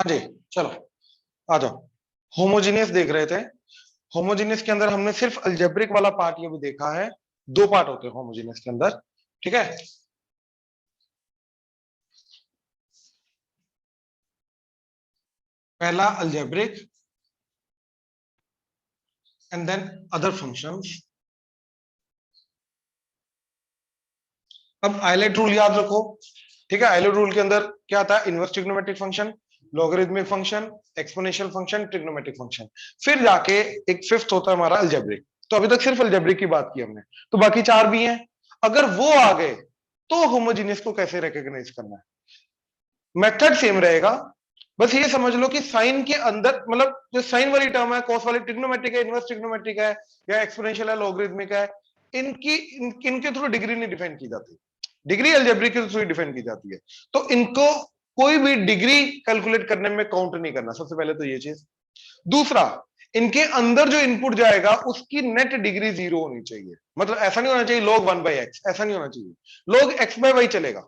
हाँ जी, चलो आ जाओ। होमोजीनियस देख रहे थे। होमोजीनियस के अंदर हमने सिर्फ अलजेब्रिक वाला पार्ट ये भी देखा है। दो पार्ट होते हैं होमोजीनियस के अंदर, ठीक है। पहला algebraic and then other functions. अब आइलेट रूल याद रखो, ठीक है। आइलेट रूल के अंदर क्या आता है? Inverse trigonometric function, logarithmic function, exponential function, trigonometric function. फिर जाके एक फिफ्थ होता है हमारा अलजेब्रिक। तो अभी तक सिर्फ अलजेब्रिक की बात की हमने, तो बाकी चार भी हैं। अगर वो आ गए तो होमोजीनियस को कैसे रिकॉग्नाइज करना है? मेथड सेम रहेगा। बस ये समझ लो कि साइन के अंदर, मतलब जो साइन वाली टर्म है, कॉस वाली, ट्रिग्नोमेट्रिक है, इनवर्स ट्रिग्नोमेट्रिक है, या एक्सपोनेंशियल है, लॉगरिथमिक है, इनके थ्रू डिग्री नहीं डिफाइन की जाती। डिग्री अलजेब्रिक के थ्रू डिफाइन की जाती है। तो इनको कोई भी डिग्री कैलकुलेट करने में काउंट नहीं करना, सबसे पहले तो ये चीज। दूसरा, इनके अंदर जो इनपुट जाएगा उसकी नेट डिग्री 0 होनी चाहिए। मतलब ऐसा नहीं होना चाहिए log 1/x, ऐसा नहीं होना चाहिए। log x/y चलेगा,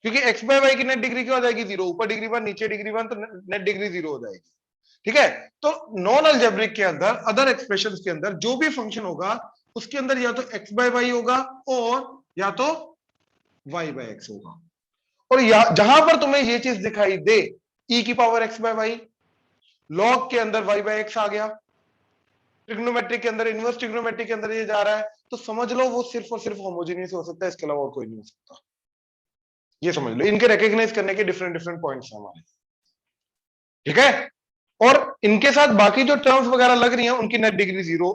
क्योंकि x/y की नेट डिग्री क्या हो जाएगी? 0। ऊपर डिग्री 1, नीचे डिग्री 1, तो नेट डिग्री 0 हो जाएगी, ठीक है। तो नॉन अलजेब्रिक के अंदर, अदर एक्सप्रेशंस के अंदर जो भी फंक्शन होगा उसके अंदर या तो x/y होगा और या तो y/x होगा। और जहां पर तुम्हें ये चीज दिखाई दे, e की पावर x/y, log के अंदर y/x आ गया, ट्रिग्नोमेट्रिक के अंदर, इनवर्स ट्रिग्नोमेट्रिक के अंदर ये जा रहा है, तो समझ लो वो सिर्फ और सिर्फ होमोजेनियस हो सकता है, इसके अलावा और कोई नहीं हो सकता। ये समझ लो, इनके रिकॉग्नाइज करने के डिफरेंट डिफरेंट पॉइंट्स हैं हमारे, ठीक है। और इनके साथ बाकी जो टर्म्स वगैरह लग रही हैं उनकी नेट डिग्री 0,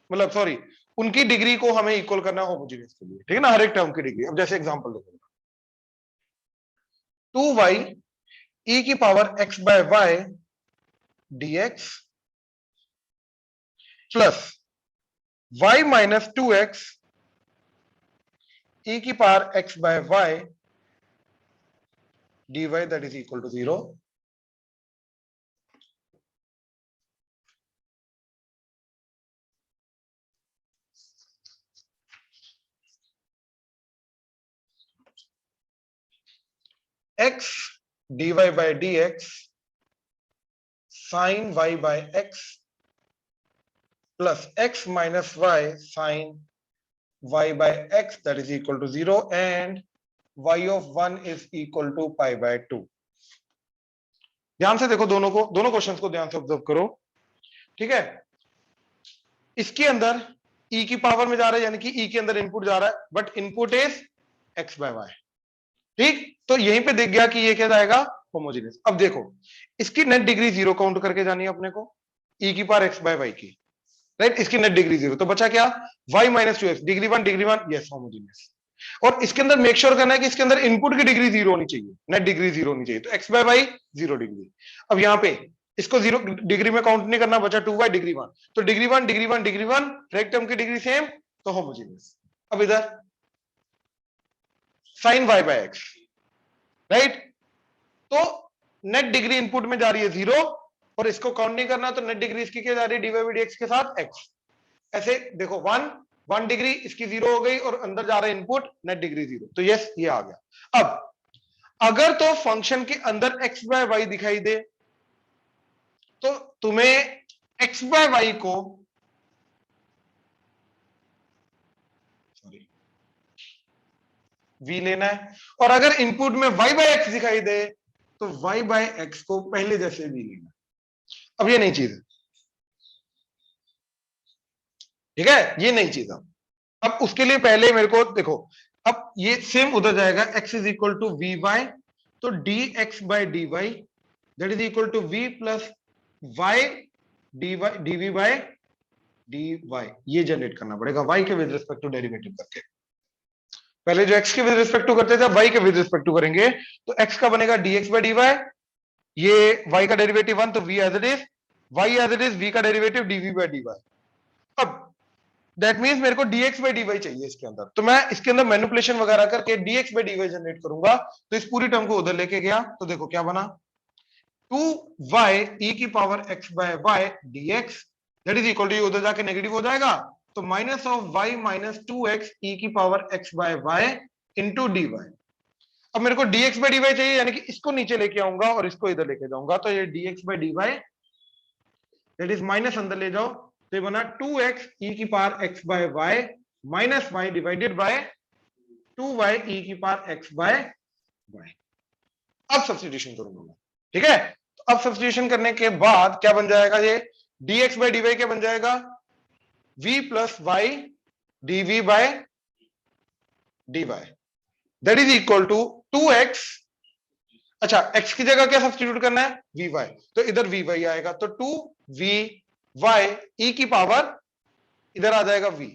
मतलब सॉरी, उनकी डिग्री को हमें इक्वल करना है होमोजेनियस के लिए, ठीक है ना, हर एक टर्म की डिग्री। अब जैसे एग्जांपल देखो, 2y e की power x/y dx plus y minus 2x e की power x/y dy that is equal to 0। x dy by dx sin y by x plus x minus y sin y by x that is equal to 0 and y of 1 is equal to pi by 2। ध्यान से देखो, दोनों questions को ध्यान से observe करो, ठीक है। इसके अंदर e की पावर में जा रहा है, यानी कि e के अंदर इनपुट जा रहा है, बट इनपुट इज x/y, ठीक। तो यहीं पे दिख गया कि ये क्या जाएगा? होमोजेनियस। अब देखो, इसकी नेट डिग्री 0 काउंट करके जानी है अपने को, e की पावर x/y की, राइट। इसकी नेट डिग्री 0, तो बचा क्या? y minus 2x, degree 1 degree 1, yes homogeneous. और इसके अंदर मेक श्योर करना है कि इसके अंदर इनपुट की डिग्री 0 होनी चाहिए, नेट डिग्री 0 होनी चाहिए, तो x/y 0 डिग्री। अब यहां पे इसको 0 डिग्री में काउंट नहीं करना, बचा 2y डिग्री 1, तो डिग्री 1 डिग्री 1 डिग्री 1, हर टर्म की डिग्री सेम, तो होमोजेनियस। अब इधर sin y/x, राइट। तो नेट डिग्री इनपुट में जा रही है 0, और इसको काउंट नहीं करना, तो नेट डिग्री इसकी क्या जा रही है? dy/dx के साथ x। ऐसे देखो, 1 डिग्री इसकी 0 हो गई, और अंदर जा रहा है इनपुट, नेट डिग्री 0, तो यस ये आ गया। अब अगर तो फंक्शन के अंदर x/y दिखाई दे, तो तुम्हें x/y को, सॉरी, v लेना है। और अगर इनपुट में y/x दिखाई दे, तो y/x को पहले जैसे v लेना है। अब ये नई चीज है, ठीक है, ये नई चीज है। अब उसके लिए पहले मेरे को देखो, अब ये सेम उधर जाएगा, x is equal to v y, तो dx by d y that is equal to v plus y dv by d y. ये जनरेट करना पड़ेगा y के विद रिस्पेक्ट टू डेरिवेटिव करके। पहले जो x के विद रिस्पेक्ट टू करते थे, y के विद रिस्पेक्ट टू करेंगे, तो x का बनेगा dx बाई डी वाई, ये y का डेरिवेटिव 1, तो v as it is, y as it is, v का derivative dv by d y. अब दैट मींस मेरे को dx बाई डी वाई चाहिए इसके अंदर, तो मैं इसके अंदर मैनिपुलेशन वगैरह करके dx by d y generate करूंगा। तो इस पूरी टर्म को उधर लेके गया, तो देखो क्या बना, 2y e की power x by y dx that is equal to, उधर जाके नेगेटिव हो जाएगा, तो minus of y minus 2x e की power x by y into d y. अब मेरे को dx by dy चाहिए, यानी कि इसको नीचे लेके आऊंगा और इसको इधर लेके जाऊंगा, तो ये dx by dy that is minus अंदर ले जाओ, तो ये बना 2x e की power x by y minus y divided by 2y e की पावर x by y। अब सब्स्टिट्यूशन करूंगा मैं, ठीक है। तो अब सब्स्टिट्यूशन करने के बाद क्या बन जाएगा, ये dx by dy क्या बन जाएगा, v plus y dv by dy that is equal to 2x, अच्छा x की जगह क्या सब्स्टिट्यूट करना है, vy, तो इधर vy आएगा, तो 2vy e की पावर इधर आ जाएगा v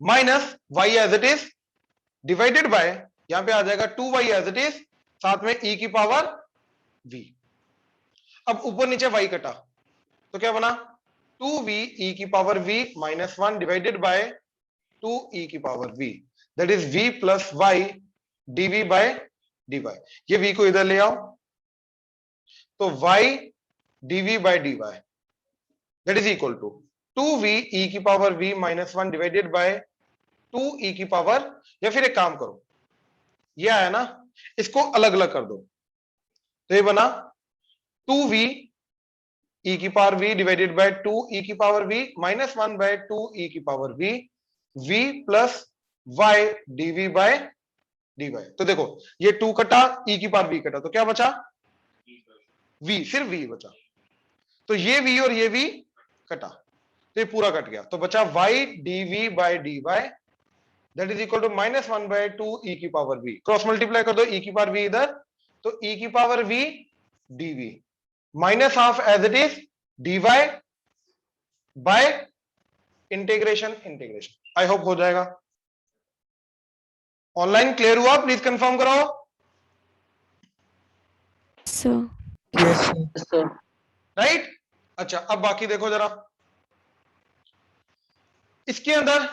minus y as it is divided by, यहां पे आ जाएगा 2y एज इट इज, साथ में e की पावर v। अब ऊपर नीचे y कटा, तो क्या बना 2v e की power v minus 1 divided by 2e की power v that is v plus y dv by dy। ये v को इधर ले आओ, तो y dv by dy that is equal to 2v e की power v minus 1 divided by 2e की power, या फिर एक काम करो, ये आया ना, इसको अलग अलग कर दो, तो ये बना 2v e की power v divided by 2e की power v minus 1 by 2e की power v, v plus y dv by dy। तो देखो ये 2 कटा, e की पावर v कटा, तो क्या बचा, v, सिर्फ v बचा, तो ये v और ये v कटा, तो ये पूरा कट गया, तो बचा y dv by dy that is equal to minus 1 by 2e की पावर v, क्रॉस मल्टीप्लाई कर दो, e की पावर v इधर, तो e की power v dv minus half as it is dy by integration integration. I hope हो जाएगा। Online clear हुआ, प्लीज कंफर्म कराओ। राइट, अच्छा अब बाकी देखो जरा, इसके अंदर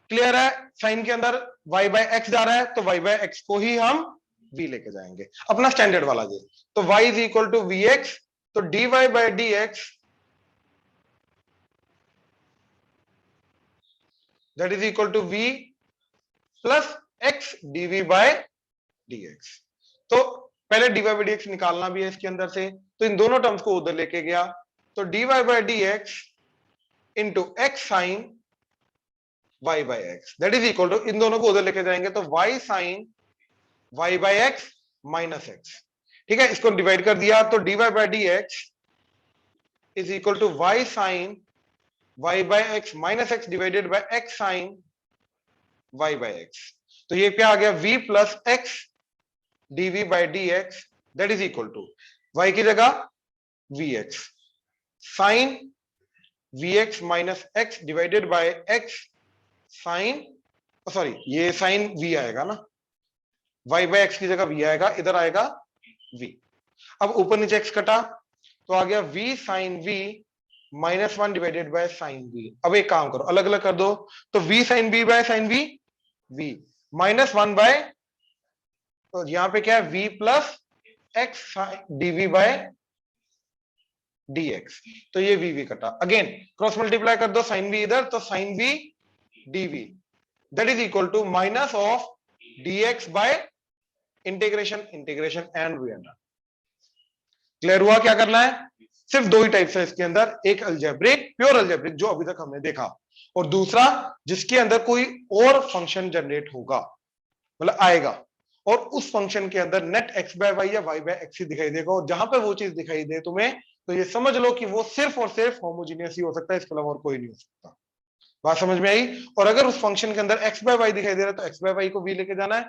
क्लियर है, साइन के अंदर y बाय एक्स जा रहा है, तो y बाय एक्स को ही हम v लेके जाएंगे, अपना स्टैंडर्ड वाला ये, तो y is equal to v x, तो dy by d x that is equal to v plus x dv by dx। तो पहले dy बाय dx निकालना भी है इसके अंदर से, तो इन दोनों टर्म्स को उधर लेके गया, तो dy by dx into x sine y by x that is equal to, इन दोनों को उधर लेके जाएंगे, तो y sine y by x minus x, ठीक है, इसको डिवाइड कर दिया, तो dy by dx is equal to y sine y by x minus x divided by x sine y by x, तो ये क्या आ गया, v plus x dv by dx that is equal to y की जगह vx sine vx माइनस x divided by x sine, sorry ये sine v आएगा ना, y बाय एक्स की जगह v आएगा, इधर आएगा v। अब ऊपर नीचे x कटा, तो आ गया v sine v minus 1 divided by sine v। अब एक काम करो, अलग अलग कर दो, तो v sine v by sine v, v minus 1 by, तो यहां पे क्या है v plus x dv by dx, तो ये v कटा, अगेन क्रॉस मल्टीप्लाई कर दो, साइन v इधर, तो sine v dv that is equal to minus of dx by integration integration and v under. Clear हुआ क्या करना है, सिर्फ दो ही टाइप्स है इसके अंदर, एक अलजेब्रिक प्योर अलजेब्रिक जो अभी तक हमने देखा, और दूसरा जिसके अंदर कोई और फंक्शन जनरेट होगा, मतलब आएगा, और उस फंक्शन के अंदर नेट एक्स बाय वाई या वाई बाय एक्स ही दिखाई देगा, और जहां पे वो चीज दिखाई दे तुम्हें, तो ये समझ लो कि वो सिर्फ और सिर्फ होमोजीनियस ही हो सकता है, इसके अलावा और कोई नहीं हो सकता। बात समझ में आई, और अगर उस फंक्शन के अंदर एक्स बाय वाई दिखाई दे रहा है, तो एक्स बाय वाई को वी लेके जाना है,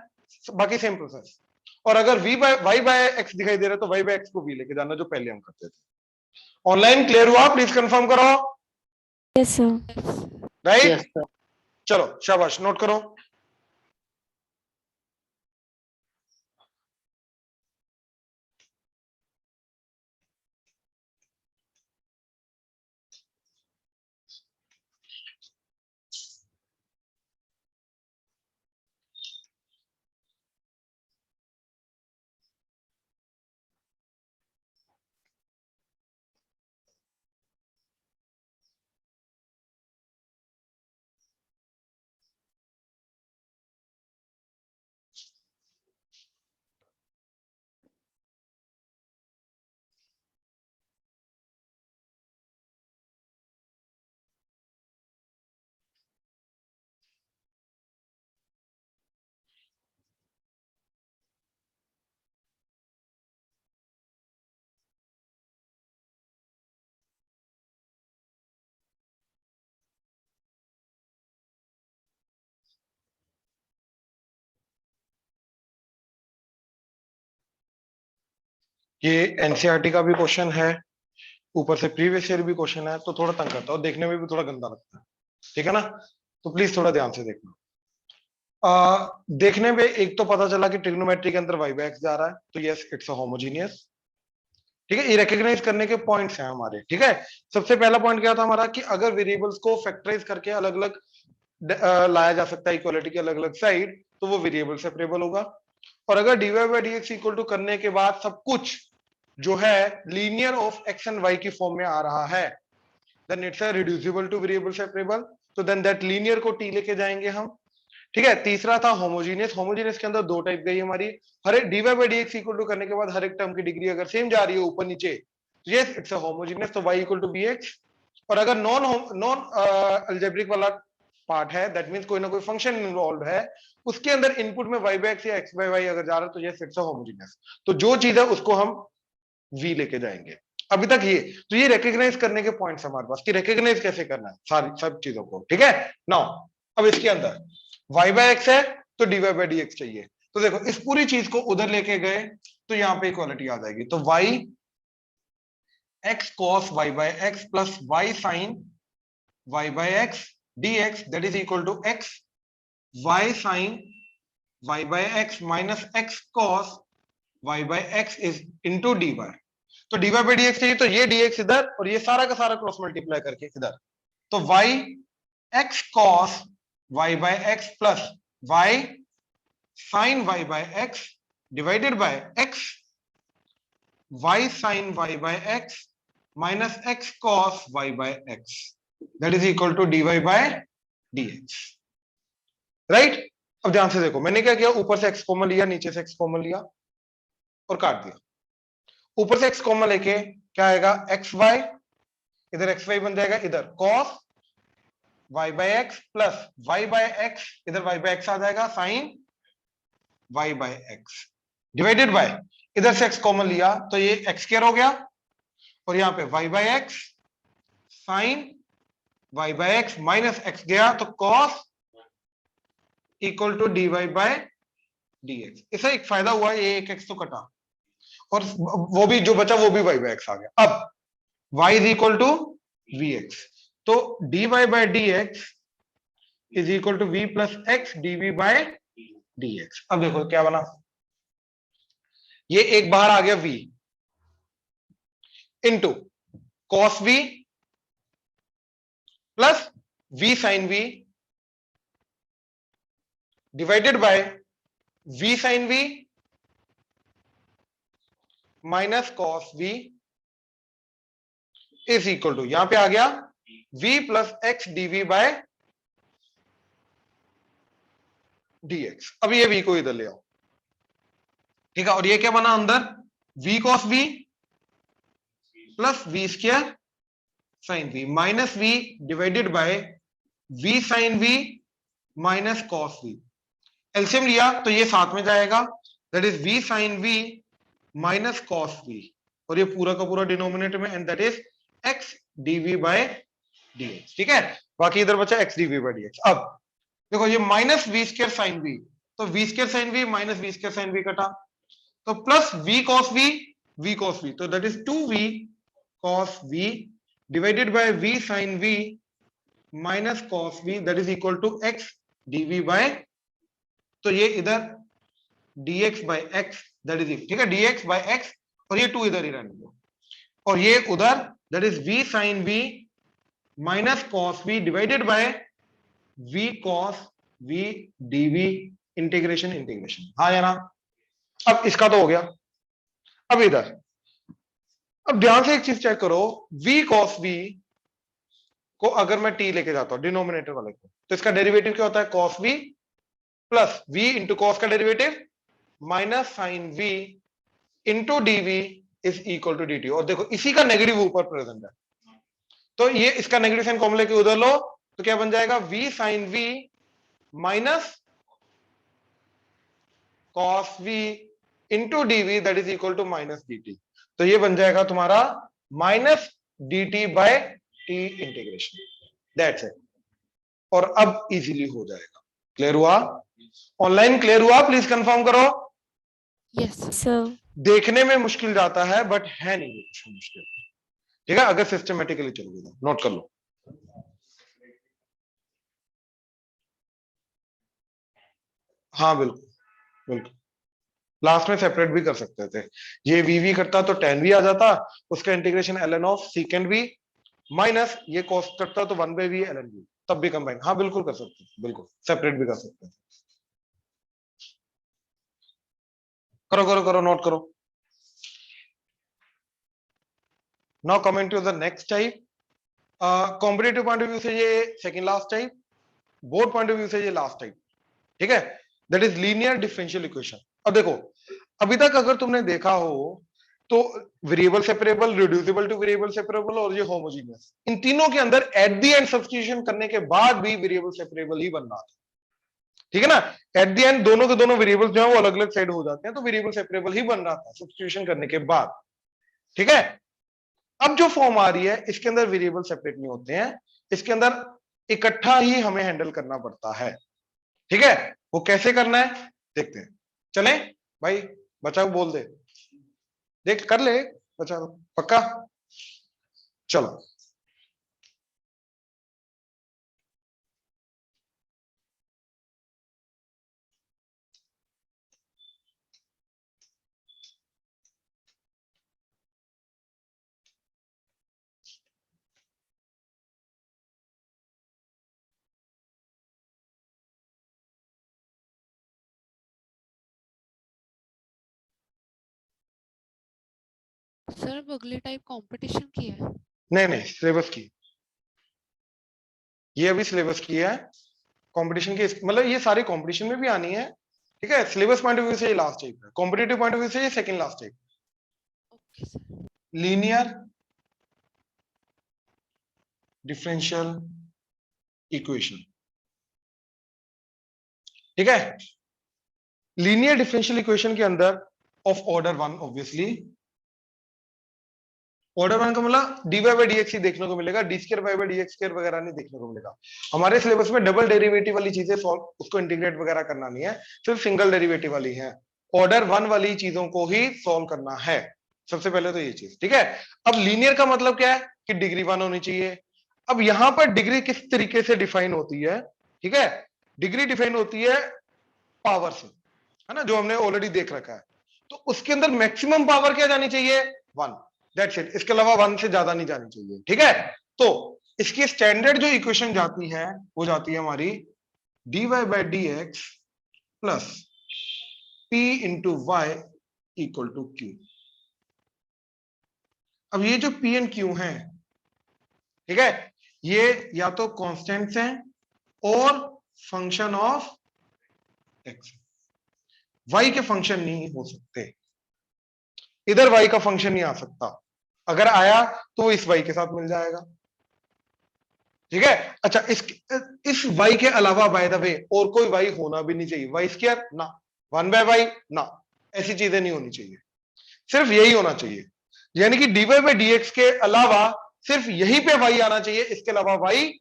बाकी सेम प्रोसेस, और अगर v by y by x दिखाई दे रहा है, तो वाई बाय एक्स को वी लेके जाना, जो पहले हम करते थे। ऑनलाइन क्लियर हुआ, प्लीज कंफर्म करो। Yes sir. राइट, चलो शाबाश, नोट करो। ये एनसीईआरटी का भी क्वेश्चन है, ऊपर से प्रीवियस ईयर भी क्वेश्चन है, तो थोड़ा तंग करता है और देखने में भी थोड़ा गंदा लगता है, ठीक है ना। तो प्लीज थोड़ा ध्यान से देखना। देखने में एक तो पता चला कि ट्रिग्नोमेट्री के अंदर वाई बाय एक्स जा रहा है, तो यस इट्स अ होमोजीनियस, ठीक है। ये रिकॉग्नाइज करने के पॉइंट्स हैं हमारे, ठीक है। सबसे पहला पॉइंट क्या था हमारा कि अगर वेरिएबल्स को फैक्टराइज करके अलग अलग लाया जा सकता है इक्वालिटी के अलग अलग साइड, तो वो वेरिएबल सेपरेबल होगा। और अगर dy by dx equal to करने के बाद सब कुछ जो है linear of x and y की फॉर्म में आ रहा है, then it's a reducible to variable separable, तो देन दैट लीनियर को टी लेके जाएंगे हम, ठीक है। तीसरा था होमोजीनियस, होमोजीनियस के अंदर दो टाइप गई हमारी, हर एक dy by dx equal to करने के बाद हर एक टर्म की डिग्री अगर सेम जा रही है ऊपर नीचे, तो यस इट्स अ होमोजीनियस, तो y इक्वल टू bx। और अगर नॉन नॉन अलजेब्रिक वाला पार्ट है, दैट मींस कोई ना कोई फंक्शन इन्वॉल्व है, उसके अंदर इनपुट में y बाय x या x बाय y अगर जा रहा है, तो यस इट्स अ होमोजीनियस। तो जो चीज है उसको हम v लेके जाएंगे। अभी तक ये, तो ये रिकॉग्नाइज करने के पॉइंट्स हमारे पास कि रिकॉग्नाइज कैसे करना है सारी सब चीजों को, ठीक है। नाउ अब इसके अंदर y बाय x है तो dy बाय dx चाहिए, तो देखो इस पूरी चीज को उधर लेके गए तो यहाँ पे इक्वालिटी आ जाएगी, तो y x cos y by x plus y sin y by x dx that is equal to x y sin y by x minus x cos y by x is into dy। तो dy by dx चाहिए, तो ये dx इधर और ये सारा का सारा क्रॉस मल्टीप्लाई करके इधर, तो y x cos y by x plus y sin y by x divided by x y sin y by x minus x cos y by x that is equal to dy by dx, right. अब ध्यान से देखो, मैंने क्या किया, ऊपर से x common लिया, नीचे से x कॉमन लिया और काट दिया। ऊपर से x कॉमन लेके क्या आएगा, एक्स वाई, इधर एक्स वाई बन जाएगा, इधर cos y by x plus y by x, इधर y बाय x आ जाएगा, sine y by x divided by, इधर से x कॉमन लिया तो ये x स्क्वायर हो गया और यहाँ पे y by x sine y by x minus x गया तो cos equal to dy by dx। इससे एक फायदा हुआ, ये एक x तो कटा और वो भी जो बचा वो भी y बाय x आ गया। अब y is equal to vx, तो dy by dx is equal to v plus x dv by dx। अब देखो क्या बना, ये एक बाहर आ गया v into cos v plus v sine v divided by v sine v minus cos v is equal to, यहां पे आ गया v plus x dv by dx। अब ये v को इधर ले आओ, ठीक है। और ये क्या बना अंदर, v cos v plus v square sine v minus v divided by v sine v minus cos v। LCM लिया तो ये साथ में जाएगा, that is v sine v minus cos v, और ये पूरा का पूरा डिनोमिनेटर में, and that is x dv by dx, ठीक है। बाकी इधर बचा x dv बाय dx। अब देखो ये minus v square sine v, तो v square sine v minus v square sine v कटा, तो प्लस v cos v, तो that is 2v cos v divided by v sin v minus cos v that is equal to x dv by, तो ये इधर dx by x that is, ठीक है, dx by x, और ये 2 इधर ही रहने दो, और ये उधर that is v sin v minus cos v divided by v cos v dv integration integration, हाँ या ना। अब इसका तो हो गया। अब इधर, अब ध्यान से एक चीज चेक करो, v cos v को अगर मैं t लेके जाता हूं डिनोमिनेटर वाले को, तो इसका डेरिवेटिव क्या होता है, cos v plus v into cos का derivative minus sine v into dv is equal to dt। और देखो इसी का नेगेटिव ऊपर प्रेजेंट है, तो ये इसका नेगेटिव साइन कॉमन लेके उधर लो, तो क्या बन जाएगा, v sine v minus cos v into dv that is equal to minus dt। तो ये बन जाएगा तुम्हारा minus dt by t integration, that's it. और अब इजीली हो जाएगा। क्लियर हुआ, ऑनलाइन क्लियर हुआ, प्लीज कंफर्म करो। Yes, sir. देखने में मुश्किल जाता है बट है नहीं ये कुछ मुश्किल, ठीक है, अगर सिस्टमेटिकली चलोगे तो। नोट कर लो। हाँ बिल्कुल बिल्कुल, लास्ट में सेपरेट भी कर सकते थे। ये वी करता तो टेन भी आ जाता, उसका इंटीग्रेशन ln ऑफ सीकेंड भी माइनस ये कॉस करता तो 1/v ln v, तब भी कंबाइन। हाँ बिल्कुल कर सकते हैं, बिल्कुल सेपरेट भी कर सकते हैं। करो करो करो, नोट करो। Now coming to the next type. Competitive point of view से ये second last type, board point of view से ये लास्ट टाइप, ठीक है, that is linear differential equation. अब देखो, अभी तक अगर तुमने देखा हो तो variable separable, reducible to variable separable और ये होमोजीनियस, इन तीनों के अंदर एट द एंड सब्स्टिट्यूशन करने के बाद भी वेरिएबल सेपरेबल ही बन रहा था, ठीक है ना। एट द एंड दोनों के दोनों वेरिएबल्स जो है वो अलग अलग साइड हो जाते हैं, तो वेरिएबल सेपरेबल ही बन रहा था सब्स्टिट्यूशन करने के बाद, ठीक है। अब जो फॉर्म आ रही है इसके अंदर वेरिएबल सेपरेट नहीं होते हैं, इसके अंदर इकट्ठा ही हमें हैंडल करना पड़ता है, ठीक है। वो कैसे करना है देखते हैं। चले भाई, बच्चा को बोल दे, देख कर ले बच्चा, पक्का, चलो। सर अब अगली टाइप कंपटीशन की है। नहीं नहीं, सिलेबस की, ये अभी सिलेबस की है। कंपटीशन की मतलब ये सारी कंपटीशन में भी आनी है, ठीक है। सिलेबस पॉइंट ऑफ व्यू से ये लास्ट टाइप है, कॉम्पिटिटिव पॉइंट ऑफ व्यू से ये second last type. Okay sir. Linear differential equation, ठीक है। लीनियर डिफरेंशियल इक्वेशन के अंदर of order one, obviously order one का मतलब dy बाई dx ही देखने को मिलेगा, d square y by dx square वगैरह नहीं देखने को मिलेगा। हमारे सिलेबस में डबल डेरिवेटिव वाली चीजें सॉल्व, उसको इंटीग्रेट वगैरह करना नहीं है, सिर्फ सिंगल डेरिवेटिव वाली है, ऑर्डर वन वाली चीजों को ही सॉल्व करना है सबसे पहले तो ये चीज, ठीक है। अब लीनियर का मतलब क्या है कि डिग्री वन होनी चाहिए। अब यहां पर डिग्री किस तरीके से डिफाइन होती है, ठीक है, डिग्री डिफाइन होती है पावर से, है ना, जो हमने ऑलरेडी देख रखा है। तो उसके अंदर मैक्सिमम पावर क्या जानी चाहिए, वन, दैट्स इट, इसके अलावा वन से ज्यादा नहीं जानी चाहिए, ठीक है। तो इसकी स्टैंडर्ड जो इक्वेशन जाती है वो जाती है हमारी dy by d x plus p into y equal to q. अब ये जो पी एंड क्यू है, ठीक है, ये या तो कॉन्स्टेंट्स हैं और फंक्शन ऑफ एक्स, वाई के फंक्शन नहीं हो सकते, इधर वाई का फंक्शन नहीं आ सकता, अगर आया तो वो इस वाई के साथ मिल जाएगा, ठीक है। अच्छा, इस वाई के अलावा बाय द वे और कोई वाई होना भी नहीं चाहिए, वाई स्क्वायर ना, वन बाय वाई ना, ऐसी चीजें नहीं होनी चाहिए, सिर्फ यही होना चाहिए। यानी कि dy बाई डी एक्स के अलावा सिर्फ यहीं पे वाई आना चाहिए, इसके अलावा वाई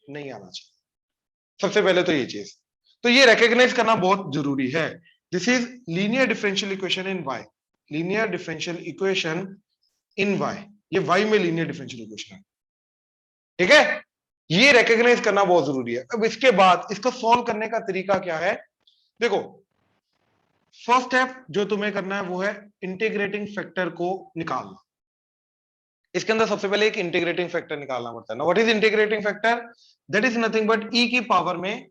नहीं आना चाहिए, सबसे पहले तो ये चीज, तो ये रिकॉग्नाइज करना बहुत जरूरी है। This is linear differential equation in y, linear differential equation in y, ये वाई में लीनियर डिफरेंशियल इक्वेशन है, ठीक है, ये रिकॉग्नाइज करना बहुत जरूरी है। अब इसके बाद इसको सॉल्व करने का तरीका क्या है, देखो, फर्स्ट स्टेप जो तुम्हें करना है वो है इंटीग्रेटिंग फैक्टर को निकालना। इसके अंदर सबसे पहले एक इंटीग्रेटिंग फैक्टर निकालना पड़ता है ना। What is integrating factor, that is nothing but e की पावर में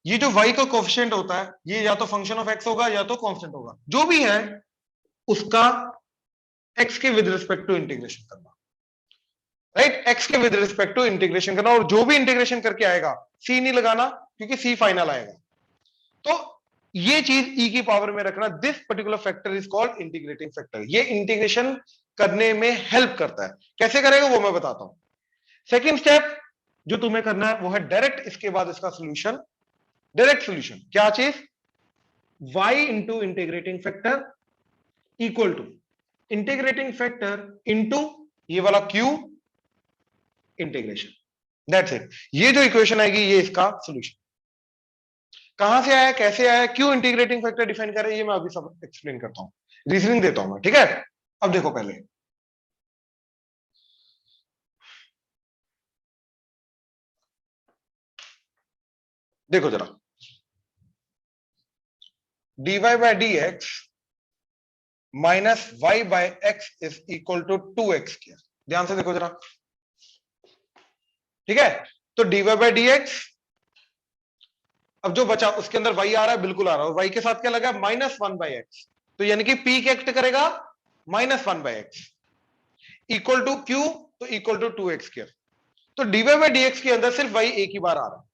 ये जो y का कोएफिशिएंट होता है, ये या तो फंक्शन ऑफ x होगा या तो कांस्टेंट होगा, जो भी है उसका x के विद रिस्पेक्ट टू इंटीग्रेशन करना, राइट, x के विद रिस्पेक्ट टू इंटीग्रेशन करना, और जो भी इंटीग्रेशन करके आएगा c नहीं लगाना क्योंकि c फाइनल आएगा, तो ये चीज e की पावर में रखना। This particular factor is called integrating factor, ये इंटीग्रेशन करने में हेल्प करता है। कैसे करेगा वो मैं बताता हूं। सेकंड स्टेप जो तुम्हें करना है वो है डायरेक्ट इसके बाद इसका सॉल्यूशन, डायरेक्ट सॉल्यूशन, क्या चीज, y into integrating factor equal to integrating factor into ये वाला q इंटीग्रेशन, दैट्स इट। ये जो इक्वेशन आएगी ये इसका सॉल्यूशन। कहां से आया, कैसे आया, क्यों इंटीग्रेटिंग फैक्टर डिफाइन कर रहे हैं, ये मैं अभी सब एक्सप्लेन करता हूं। रीजनिंग देता हूं मैं, ठीक है। अब देखो पहले देखो जरा, dy by d x minus y by x is equal to 2x square. ध्यान से देखो जरा, ठीक है। तो dy बाय डी एक्स, अब जो बचा उसके अंदर y आ रहा है, बिल्कुल आ रहा है, और y के साथ क्या लगा, माइनस वन बाई एक्स, तो यानी कि p क्या एक्ट करेगा, minus one by x, equal to q, तो इक्वल टू 2x स्क्वायर। तो dy बाय डी एक्स के अंदर सिर्फ y एक ही बार आ रहा है,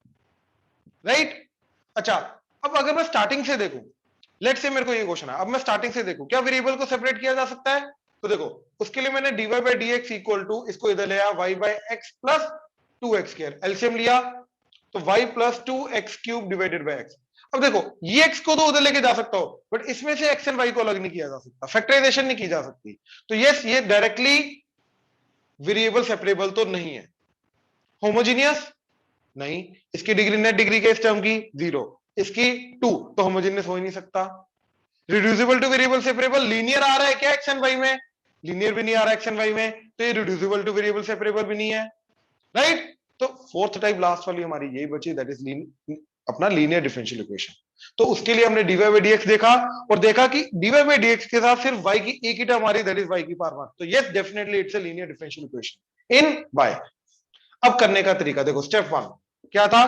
राइट। अच्छा, अब अगर मैं स्टार्टिंग से देखूं, लेट से मेरे को ये क्वेश्चन है, अब मैं स्टार्टिंग से देखूं क्या वेरिएबल को सेपरेट किया जा सकता है, तो देखो उसके लिए मैंने dy by d x equal to, इसको इधर ले आया y by x plus 2x square, LCM लिया तो y plus 2x cube divided by x। अब देखो ये x को तो उधर लेके जा सकता हो, बट इसमें से x एंड y को अलग नहीं किया जा सकता, फैक्टराइजेशन नहीं की जा सकती, तो यस ये डायरेक्टली वेरिएबल सेपरेबल तो नहीं है। होमोजीनियस नहीं, इसकी डिग्री, नेट डिग्री के इस टर्म की 0, इसकी 2, तो होमोजीनियस हो ही नहीं सकता। Reducible to variable separable, linear आ रहा है क्या एक्स एंड वाई में, लीनियर भी नहीं आ रहा एक्स एंड वाई में, तो ये रिड्यूसिबल टू वेरिएबल सेपरेबल भी नहीं है, राइट। तो फोर्थ टाइप लास्ट वाली हमारी यही बची, दैट इज अपना लीनियर डिफरेंशियल इक्वेशन। तो उसके लिए हमने dy बाई डी एक्स देखा, और देखा कि dy बाई डी एक्स के साथ सिर्फ y की एक ही टर्म आ रही, दैट इज y की पावर 1, तो yes definitely it's a linear differential equation in y। अब करने का तरीका देखो, स्टेप 1 क्या था,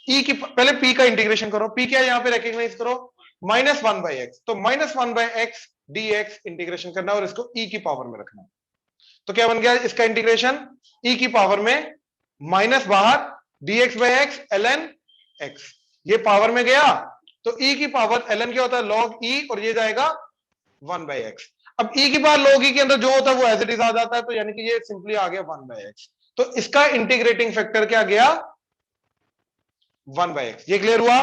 e की पहले p का इंटीग्रेशन करो, p क्या यहां पे रिकॉग्नाइज करो, माइनस वन बाई एक्स, तो minus one by x D x integration करना और इसको e की पावर में रखना। तो क्या बन गया इसका इंटीग्रेशन, e की पावर में माइनस बाहर dx by x ln x, ये पावर में गया तो e की पावर ln क्या होता है, log e, और ये जाएगा 1 बाई एक्स। अब e की पावर log e के अंदर जो होता है वो एज इट इज आ जाता है, तो यानी कि ये सिंपली आ गया 1 बाई एक्स, तो इसका इंटीग्रेटिंग फैक्टर क्या गया, 1 बाई एक्स। ये क्लियर हुआ।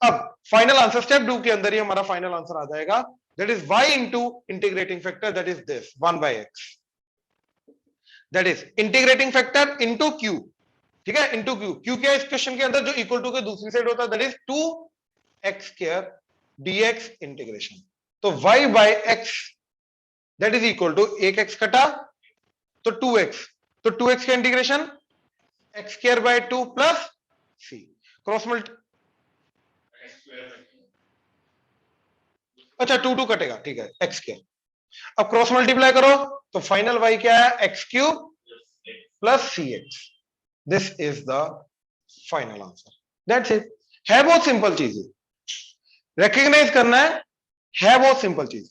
अब फाइनल आंसर स्टेप 2 के अंदर ही हमारा फाइनल आंसर आ जाएगा, that is y into integrating factor, that is this 1 by x, that is integrating factor into q, ठीक है, इंटू क्यू, क्यू क्या इस क्वेश्चन के अंदर जो इक्वल टू के दूसरी साइड होता है, that is 2x square dx integration, तो y by x that is equal to, एक x कटा तो 2x, तो 2x का integration x square by 2 plus c, cross multi, अच्छा 2 कटेगा, ठीक है, x स्क्वायर। अब क्रॉस मल्टीप्लाई करो तो फाइनल y क्या है, x क्यूब plus cx, this is the final answer, that's it. है बहुत सिंपल चीज, रिकॉग्नाइज करना है बहुत सिंपल चीज,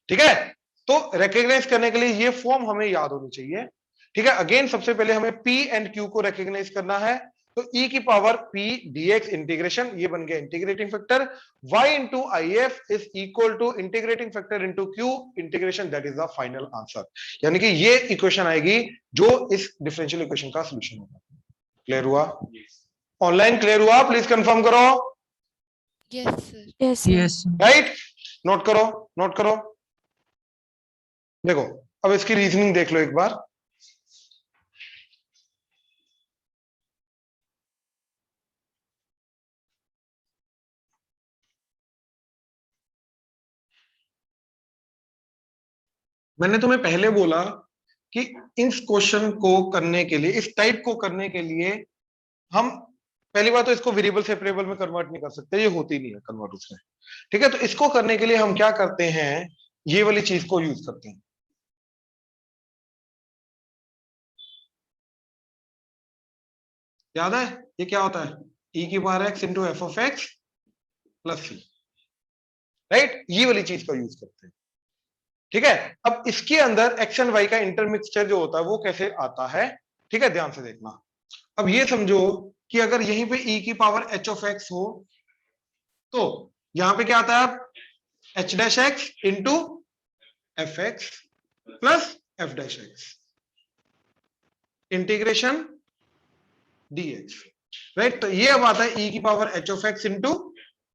ठीक है। तो रिकॉग्नाइज करने के लिए ये फॉर्म हमें याद होनी चाहिए, ठीक है। अगेन सबसे पहले हमें p एंड q को रिकॉग्नाइज करना है, तो e की पावर p dx इंटीग्रेशन, ये बन गया integrating factor, y into if is equal to integrating factor into q integration, that is the final answer. यानी कि ये इक्वेशन आएगी जो इस डिफरेंशियल इक्वेशन का सोल्यूशन होगा। क्लियर हुआ, ऑनलाइन क्लियर हुआ, प्लीज कंफर्म करो, Yes, sir. Yes, sir. Yes. Right. Note करो, नोट करो, देखो अब इसकी रीजनिंग देख लो एक बार। मैंने तुम्हें पहले बोला कि इस क्वेश्चन को करने के लिए, इस टाइप को करने के लिए हम पहली बात तो इसको वेरिएबल सेपरेबल में कन्वर्ट नहीं कर सकते, ये होती नहीं है कन्वर्ट उसमें, ठीक है। तो इसको करने के लिए हम क्या करते हैं, ये वाली चीज को यूज करते हैं, याद है ये क्या होता है, e की power x into f of x plus c, right, ये वाली चीज का यूज करते हैं, ठीक है। अब इसके अंदर x एंड y का इंटरमिक्सचर जो होता है वो कैसे आता है, ठीक है, ध्यान से देखना। अब ये समझो कि अगर यहीं पे e की पावर h ऑफ x हो, तो यहां पे क्या आता है, h dash x into f x plus f dash x integration dx, right. तो ये अब आता है e की power h of x into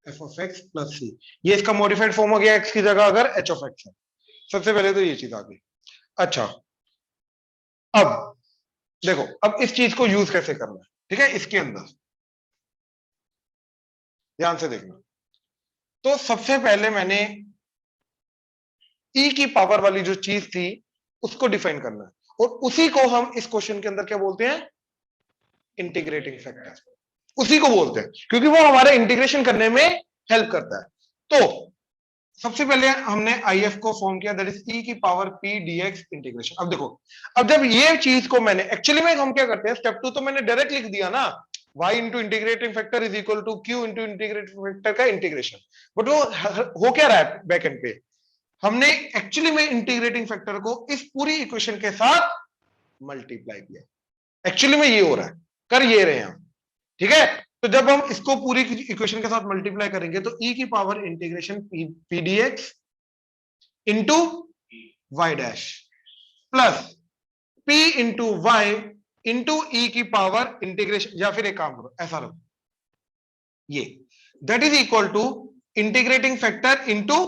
f of x plus C, ये इसका मॉडिफाइड फॉर्म हो गया x की जगह अगर h ऑफ x है, सबसे पहले तो ये चीज आ गई। अच्छा अब देखो, अब इस चीज को यूज कैसे करना है, ठीक है, इसके अंदर ध्यान से देखना। तो सबसे पहले मैंने ई की पावर वाली जो चीज थी उसको डिफाइन करना है, और उसी को हम इस क्वेश्चन के अंदर क्या बोलते हैं, इंटीग्रेटिंग फैक्टर, उसी को बोलते हैं, क्योंकि वो हमारे इंटीग्रेशन करने में हेल्प करता है। तो सबसे पहले हमने IF को फॉर्म किया, दैट इज ई की पावर पी डीएक्स इंटीग्रेशन। अब देखो, अब जब ये चीज को मैंने एक्चुअली में हम क्या करते हैं, स्टेप 2 तो मैंने डायरेक्ट लिख दिया ना, y into integrating factor is equal to q into integrating factor का इंटीग्रेशन, बट वो हो क्या रहा है बैक एंड पे, हमने एक्चुअली में इंटीग्रेटिंग फैक्टर को इस पूरी इक्वेशन के साथ मल्टीप्लाई किया, एक्चुअली में ये हो रहा है, कर ये रहे हैं हम, ठीक है। तो जब हम इसको पूरी इक्वेशन के साथ मल्टीप्लाई करेंगे तो e की power integration P dx into y dash plus p into y into e की पावर इंटीग्रेशन, या फिर एक काम करो ऐसा रखो, ये that is equal to integrating factor into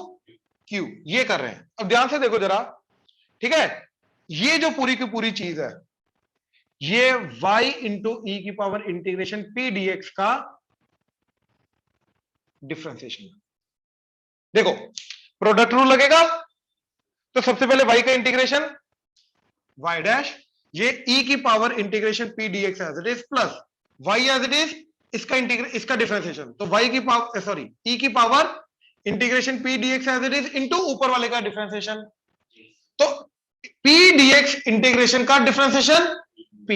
q, ये कर रहे हैं। अब ध्यान से देखो जरा, ठीक है, ये जो पूरी की पूरी चीज है ये y इंटू ई की पावर इंटीग्रेशन पी डीएक्स का डिफरेंशिएशन है। देखो प्रोडक्ट रूल लगेगा, तो सबसे पहले y का इंटीग्रेशन y डैश, ये e की power integration P dx as it is plus y as it is, इसका डिफरेंशिएशन, तो y की पावर सॉरी e की power integration P dx as it is into ऊपर वाले का डिफरेंशिएशन, तो पी डीएक्स इंटीग्रेशन का डिफरेंशिएशन p,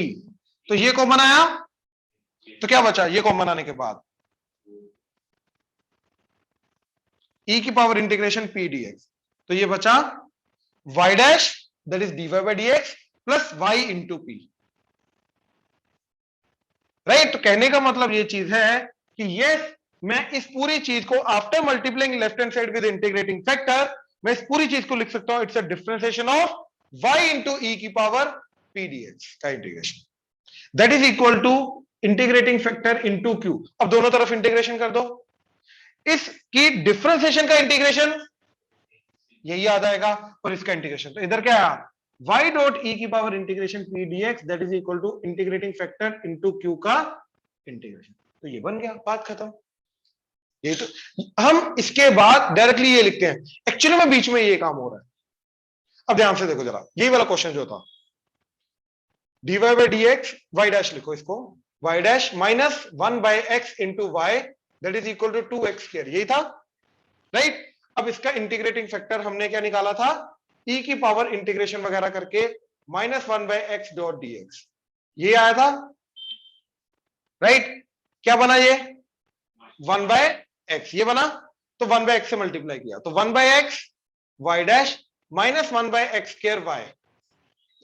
तो ये कॉमन आया, तो क्या बचा, ये कॉमन आने के बाद e की पावर इंटीग्रेशन पी डीएक्स, तो ये बचा y dash that is dy by dx plus y into p, right. तो कहने का मतलब ये चीज है कि ये मैं इस पूरी चीज को after multiplying left hand side with integrating factor, मैं इस पूरी चीज को लिख सकता हूं, it's a differentiation of y into e की पावर पी डीएक्स का integration, that is equal to integrating factor into Q. अब दोनों तरफ इंटीग्रेशन कर दो, इसकी डिफरेंशिएशन का इंटीग्रेशन यही आ जाएगा, और इसका इंटीग्रेशन, तो इधर क्या आया, y डॉट ई की power integration P dx that is equal to integrating factor into q का इंटीग्रेशन, तो ये बन गया, बात खत्म। ये तो हम इसके बाद डायरेक्टली ये लिखते हैं, एक्चुअली में बीच में ये काम हो रहा है। अब ध्यान से देखो जरा, यही वाला क्वेश्चन जो था, dy by dx y dash लिखो इसको, y dash minus 1 by x into y that is equal to 2x square, यही था, राइट। अब इसका इंटीग्रेटिंग फैक्टर हमने क्या निकाला था, e की पावर इंटीग्रेशन वगैरह करके minus 1 by x dot dx, ये आया था, राइट। क्या बना ये 1 बाय x, ये बना, तो 1 बाय x से मल्टीप्लाई किया, तो 1 by x y dash minus 1 by x square y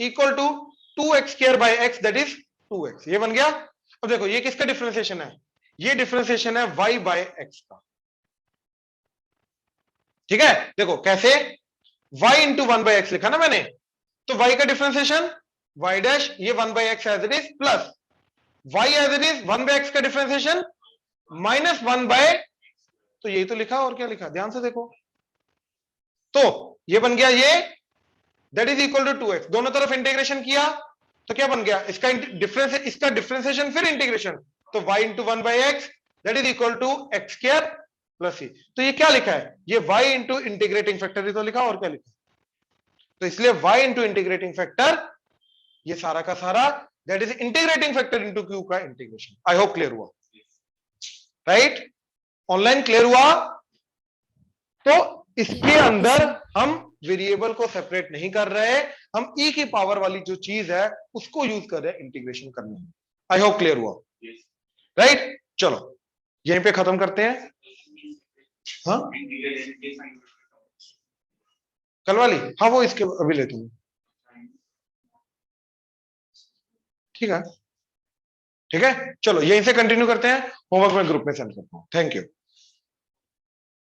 equal to 2x square by x that is 2x, ये बन गया। अब देखो ये किसका डिफरेंशिएशन है, ये डिफरेंशिएशन है y बाय x का, ठीक है। देखो कैसे, y इंटू 1 बाय x लिखा ना मैंने, तो y का डिफरेंशिएशन y डैश, ये 1 by x as it is plus y as it is 1 by x का डिफरेंशिएशन माइनस 1 बाय, तो यही तो लिखा, और क्या लिखा, ध्यान से देखो, तो ये बन गया ये that is equal to 2x, दोनों तरफ इंटीग्रेशन किया तो क्या बन गया, इसका डिफरेंस, इसका डिफरेंशिएशन फिर इंटीग्रेशन, तो y into 1 by x that is equal to x square plus c, तो ये क्या लिखा है, ये y इंटू इंटीग्रेटिंग फैक्टर ही तो लिखा, और क्या लिखा, तो इसलिए y इंटू इंटीग्रेटिंग फैक्टर, ये सारा का सारा that is integrating factor into q का इंटीग्रेशन। आई होप क्लियर हुआ, राइट, ऑनलाइन क्लियर हुआ। तो इसके अंदर हम वेरिएबल को सेपरेट नहीं कर रहे, हम e की पावर वाली जो चीज है उसको यूज कर रहे हैं इंटीग्रेशन करने में। आई होप क्लियर हुआ, राइट। चलो यहीं पे खत्म करते हैं, हाँ कल वाली, हाँ वो इसके अभी लेते हैं, ठीक है, चलो यहीं से कंटिन्यू करते हैं, होमवर्क में ग्रुप में सेंड करता हूँ, थैंक यू।